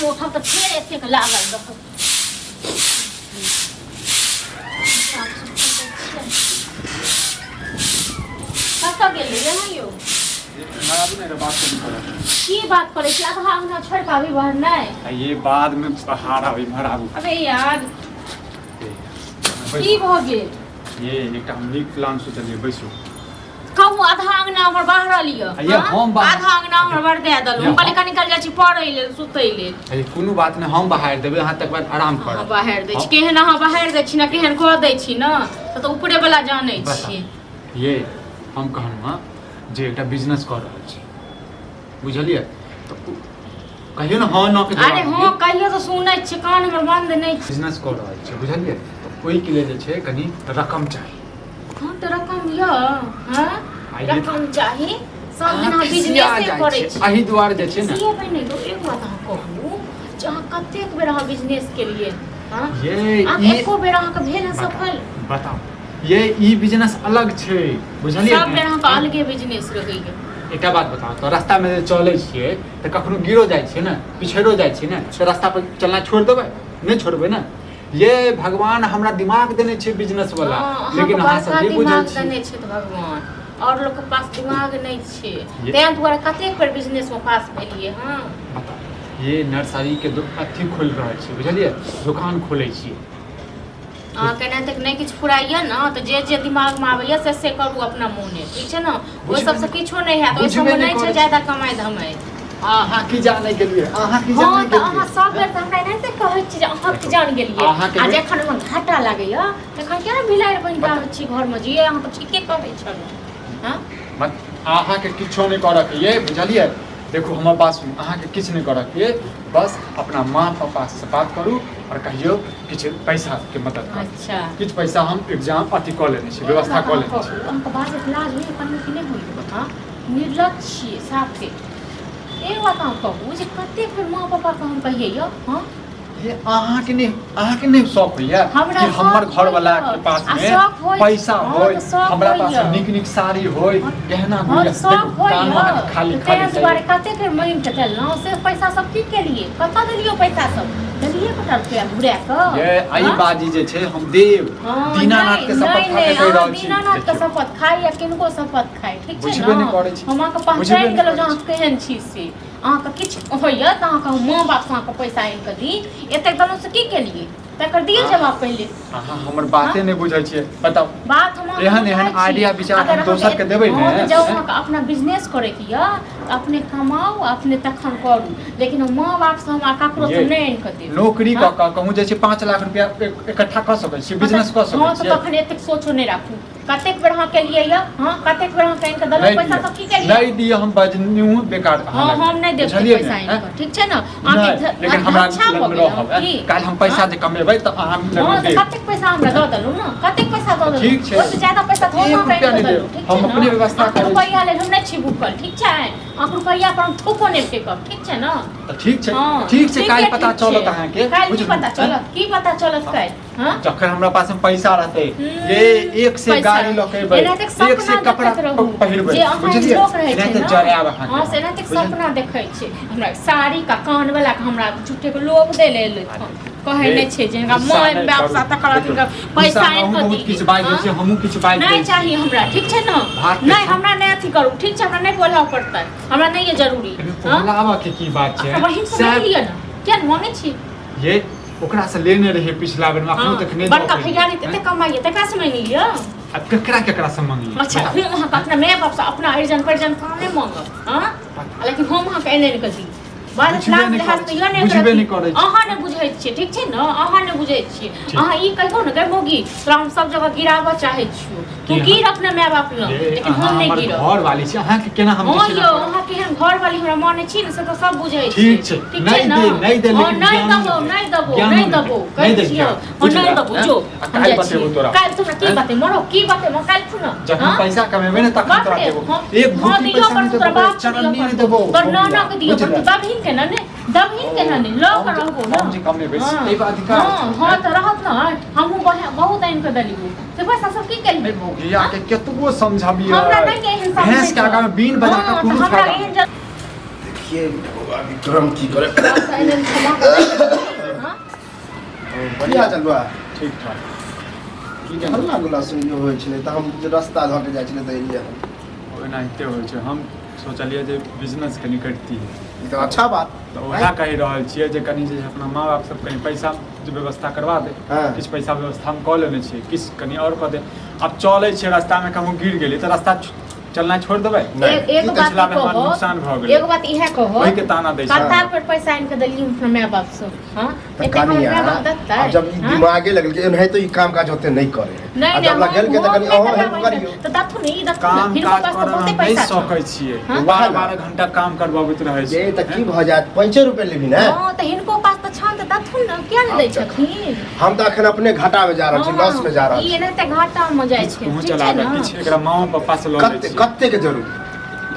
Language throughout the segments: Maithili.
उठब तऽ फेर एतेक लागल रहब कतऽ गेल यहाँ यौ की बात करे छी आधा अंगना छोड़ के अभी बाहर नहीं ये बाद में पहाड़ अभी भराबू अबे यार की भ गेल ये एकटा हम नीक प्लान सोचलिए बैसू कहू आधा अंगना हमर बाहर लियो आधा अंगना हमर बाहर दे दलु हम कहले कनी निकल जाइ छी पढ़ै लेल सुतै लेल अरे कोनो बात नहीं हम बाहर देबे अहाँ तक बाद आराम कर बाहर दै छी केहन अहाँ बाहर दै छी ना केहन कह दै छी ना तऽ ऊपरे वाला जानै छी ये हम कहलहुँ जे एकटा बिजनेस कर रहल छी बुझलिए तो कहियो ना हां ना के अरे हां कहियो तो सुनै छी कान हमर बंद नै छै बिजनेस कर रहल छी बुझलिए तो ओइ के लिए जे छै कनी रकम चाहिए हां तो रकम य हां रकम चाहिए सब दिन हम बिजनेस करै छी एही दुआरे जे छै ना ये बने दो एक बात अहाँ कहू जहाँ कतेक बेर अहाँ बिजनेस के लिए हां ये एको बेर अहाँ के भेल सफल बताओ ये ई बिजनेस अलग छै बुझलिए सब बेर अहाँ के अलगे बिजनेस रहैया एकटा बात बताओ तो रास्ता में चले छिए तो कखनो गिरो जाय छिए ना पिछड़ो जाय छिए ना तो रास्ता पर चलना छोड़ देबै नहीं छोड़बै ना ये भगवान हमरा दिमाग देने छै बिजनेस वाला लेकिन अहाँ सब नहीं बुझै छी देने छै तो भगवान और लोग के पास दिमाग नहीं छै तें दुआरे कतेक बेर बिजनेस में पास भेलिए हां बताओ ये नर्सरी के अथी खोल रहल छी बुझलिए दुकान खोलै छी केना तक नहीं किछ फुराइया ना तो जे दिमाग में आबैया से करू अपना मोने ठीक छै ना ओइ सब से किछो नहीं है ओइ सब में नहीं छै ज्यादा कमाई धमाई अहाँ की जाने के लिए अहाँ की जाने के लिए अहाँ सब बेर त हमरा नहीं त कहै छी जे अहाँ की जान गेलिए आ जखन हमरा घाटा लागैया तखन केना बिलाइ बनि के आबै छी घर में जी अहाँ त ठीके कहै छलौ हां मत अहाँ के किछो नहीं करक ये बुझलिए देखो हमार पास अहाँ के किछ नहीं करक ये बस अपना माँ पापा से बात करू और कहियो किछ पैसा के मदद कर अच्छा किछ पैसा हम एग्जाम अथी क लेने छी व्यवस्था क लेने छी हमके बात इलाज नहीं करने के नहीं होई हां निर्लज छी साफे एक बात अहाँ कहू जे कते फिर माँ पापा के हम कहिए यो हां ये अहाँ के नहीं शौक होइया कि हमर घर वाला के पास में पैसा होय हमरा पास निक निक साड़ी होय गहना होय कान में खाली खाली दुआरे कते के महीन के देलौ से पैसा सब की के लिए कत देलियो पैसा सब देलिए कटा रुपया घुरा के ये आई बाजी जे छै हम देव दीनानाथ के शपथ खा के कह रहल छी दीनानाथ के शपथ खाई या किनको शपथ खाई ठीक छै बुझबे नहीं करै छी हमरा के पहचान गेलो जे अहाँ केहन छी से अहाँ के किछ होइया त अहाँ के माँ बाप से अहाँ के पैसा आइन के दी एते दलो से की के लिए तकर दिए जवाब पहले अहाँ हमर बातें नहीं बुझै छियै बताओ बात हम एहन आइडिया विचार हम दोसर के देबै ने जब अहाँ अपना बिजनेस करे के या अपने कमाओ अपने तखन करू लेकिन माँ बाप से हमरा ककरो से नहीं आइन के दे नौकरी क कहूं जे छै 5 लाख रुपया इकट्ठा क सकै छी बिजनेस क सकै छी हां त तखन एतेक सोचो नहीं राखू कतेक बेर अहाँ के लिए या हां कतेक बेर अहाँ कहीं के दलो पैसा सब की के लिए नहीं दिए हम बजनू बेकार हां हम नहीं देब पैसा आइन के ठीक छै ना लेकिन हमरा रहब काल हम पैसा जे कमेबै त अहाँ लगे कतेक पैसा हमरा द दलु ना कतेक पैसा द दलु ठीक छै ओसे ज्यादा पैसा तो हम नहीं देब हम अपने व्यवस्था करब रुपया ले हम नहीं छी भूखल ठीक छै आप रुपया पर हम थोको नहीं टेकब ठीक छै ना ठीक छै काल पता चलत अहाँ के काल की पता चलत की पता चलत काल हां जखन हमरा पास में पैसा रहते ये एक से गाड़ी लकेबै एक से कपड़ा पहिरबै बुझलिए नहीं त जराब अहाँ हां से नहीं सपना देखै छै हमरा साड़ी का कान वाला के हमरा झूठे के लोभ दे ले कहै नै छै जे हमरा मन व्यवसाय तकरा दिन पैसा आइन के दी किछ बाइ छै हमहु किछ बाइ नहीं चाहिए हमरा ठीक छै ना नहीं हमरा नहीं अथी करू ठीक छै हमरा नहीं बोलवा पड़तै हमरा नहीं है जरूरी हां बोलावा के की बात छै बहिन से ले लियो ना क्या मांगे छी ये ओकरा से लेने रहे पिछला बेर में अखनो तक नहीं बड़का भैया ने तते कमाइए तकरा से मांग लियो अब केकरा से मांगी अच्छा फिर वहां अपना माय बाप से अपना अर्जन परजन काने मांगब हां लेकिन हम वहां के एने कर दी बात लाभ लिहाज तो यो नहीं करे अहाँ ने बुझै छियै ठीक छै ना अहाँ ने बुझै छियै अहाँ ई कहियो न गै मोगी तोरा हम सब जगह गिराबऽ चाहै छियो तू गिर अपने माय बाप ल लेकिन हम नहीं गिरब घर वाली छी अहाँ के केना हम छी हां अहाँ केहन घर वाली हमरा माने छी न से तो सब बुझै छी ठीक छै नहीं दे लेकिन नहीं दबो कह छियो नहीं दबो जो काल बतेबो तोरा काल तोरा की बाते मरो की बाते म काल खुना जब हम पैसा कमेबे न तखन तोरा देबो एक भूखी पैसा नहीं देबो चरण नहीं देबो पर ना के दियो पर दबहिन के न दबहिन के न लो कर रहबो ना हम जी कमे बेसी ए अधिकार हां त रहत न हमहु बहुत आइन के दलिबो से पैसा सब की करिबे मोगिया के केतबो समझाबियो हमरा नहीं एहन समझ भैंस के आगा में बीन बजा के कोनो फायदा देखिए विक्रम की करे बढ़िया चलबा ठीक ठाक की हल्ला गुला सुनियो होइ छले त हम जे रास्ता ध के जाय छले त एलिया ओनाहिते होइ छै हम सोचलिए जे बिजनेस कनि करती ई त अच्छा बात तो वएह कहि रहल छियै जे कनि जे अपना माँ बाप सब कनि पैसा जे व्यवस्था करवा दे हाँ। किछु पैसा व्यवस्था हम कऽ लेने छियै किछु कनि और कऽ दे अब चलै छियै रास्तामे कहूँ गिर गेली तऽ रास्ता चलना छोड़ देबै एक बात पिछला बेर हमर कहो नुकसान भऽ गेलै एगो बात इहे कहो ओहि के ताना दै छै कतार पर पैसा आनि के देलियै अपना माय बाप से हां त एते हमर कनिया माय बाप देतै अब जब ई दिमागे लगल कि एनाहे तो ई काम काज होते नहीं करे नहीं आ जब लगल के त कनी ओहो हेल्प करियो तो दथु नहीं दथु काम फिर काज पास तो करऽ बहुते नहि पैसा सकै छियै हाँ? 12 घंटा काम करबाबैत रहै जे छै त की भ जात 5 रुपए लेबी ना हां तो हिनको पास तो छन तो दथु न क्या ने दै छथिन हम त अखन अपने घाटा में जा रहल छी लॉस में जा रहल ई छी एनाते घाटा में जाइ छै तू ठीक चला छै दे ने किछु एकरा माँ पापा से लऽ लै कत्ते छियै कत्ते के जरूरी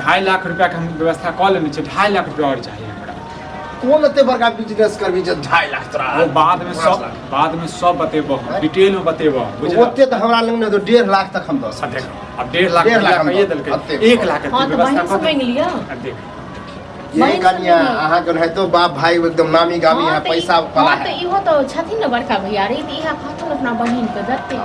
2.5 लाख रुपया के हम व्यवस्था कऽ लेने छियै 2.5 लाख रुपया और चाहिए हमरा कोन एते बड़का बिजनेस करबी जे 2.5 लाख तोरा वो बाद में सब बतेबो डिटेल में बतेबो बुझलियै ओते त हमरा लग में तो 1.5 लाख तक हम दस अब देख अब 1.5 लाख 1.5 लाख हम कहिए दऽ देलकै देब। 1 लाख के हां तो व्यवस्था बहिन से मांग लियो अब देख ये बहिन कनिया सब नहीं। अहाँ के है तो बाप भाई एकदम नामी गामी है पैसा वाला तो है इहो तो छथिन न बड़का भैया रे तो इहा खातुन अपना बहिन के देते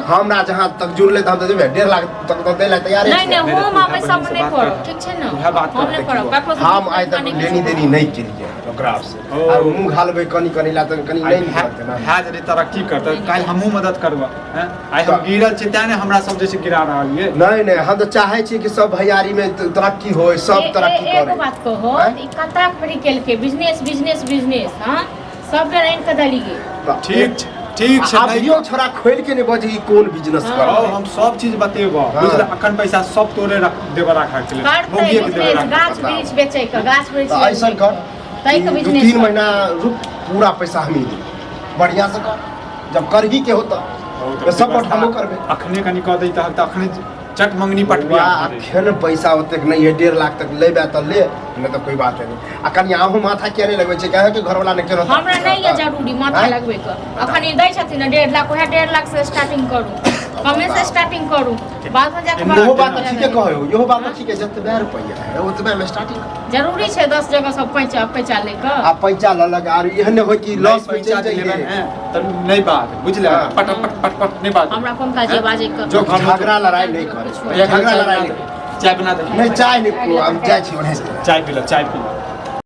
हमरा जहाँ तक जुड़ले त हम त देबे 1.5 लाख तक तो दे ला तैयार नहीं नहीं मेरे हम तू आबै है सब बहिन से नहीं बात करो कर। ठीक छै तू न है बात हम कर, नहीं करो ककरो से हम आइ तक नहीं लेनी देनी नहीं केलिए ओकरा से ओ। और मुंह घालबे कनी कनी ला त कनी नहीं निकलते ना है जे तरक्की करतै काल्हि हमहूँ मदद करबह हैं आइ हम गिरल छी तें ने हमरा सब जैसे गिरा रहल ये नहीं नहीं हम तो चाहे छी कि सब भैयारी में तरक्की होय सब तरक्की एगो करे बात कहो हैं? ई कता पढ़ी केल के बिजनेस बिजनेस बिजनेस हां सब बेर आइन के दलिए ठीक छै ठीक छै अब नहीं यो छोरा खोल के नहीं बजे कोन बिजनेस हाँ। कर आओ हम सब चीज बतेबो हाँ। बुझल अखन पैसा सब तोरे रख देबे राखा के लिए करते मौगिए के देबे बिजनेस राखा गाछ वृक्ष बेचे के गाछ वृक्ष तो ऐसा कर तै के 2-3 बिजनेस महीना रुक पूरा पैसा हम ही दे बढ़िया से कर जब कर ही के होता तो सपोर्ट हमो करबे अखने कनी कह दै त अखने चट मंगनी पटबिया अखन पैसा ओते नहीं है 1.5 लाख तक लेबे त ले नहीं तो कोई बात नहीं आ कनी आहू माथा के नहीं लगबे छै कहे के घर वाला ने केनो हमरा नहीं है जरूरी माथा हैं? लगबे के अखन ई दै छथिन 1.5 लाख ओहे 1.5 लाख से स्टार्टिंग करू कमे से स्टार्टिंग करू बाद में जाके इहो बात ठीक है कहो इहो बात ठीक है जतबे रुपया है ओतबे में स्टार्टिंग जरूरी छै 10 जगह सब पैसा पैसा लेके आ पैसा ल लगा और एहन हो कि लॉस में पैसा चल लेबे जाइए त नहीं बात बुझले हाँ। पट पट पट पट नहीं बात हमरा कोन काज बाजे के जो झगड़ा लड़ाई नहीं करे झगड़ा लड़ाई नहीं चाय बना दे नहीं चाय नहीं हम जाय छी ओने से चाय पी लो